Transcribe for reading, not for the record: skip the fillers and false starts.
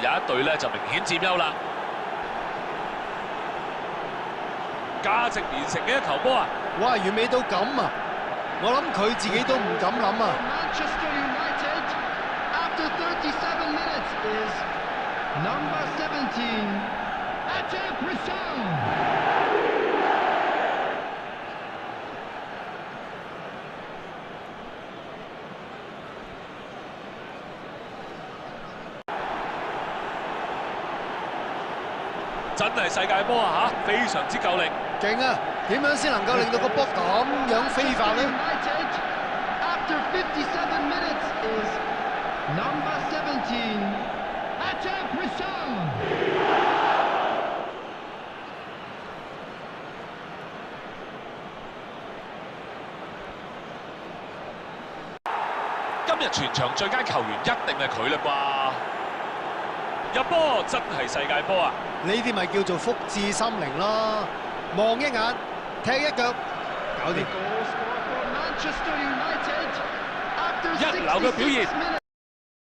有一隊咧就明顯佔優啦。價值連城嘅一球波啊！哇，完美到咁啊！我諗佢自己都唔敢諗啊！ Manchester United after 37 minutes is number 17, Ajax Brisson. 真係世界波啊嚇，非常之夠力。勁啊！點樣先能夠令到個波咁樣飛法呢？ United after 57 minutes is number 17, Ajax Brisson. 今日全場最佳球員一定係佢啦啩！入波真係世界波啊！呢啲咪叫做福至心靈咯，望一眼，踢一腳，搞掂。Goal scored for Manchester United after 一流嘅表現。 66 minutes.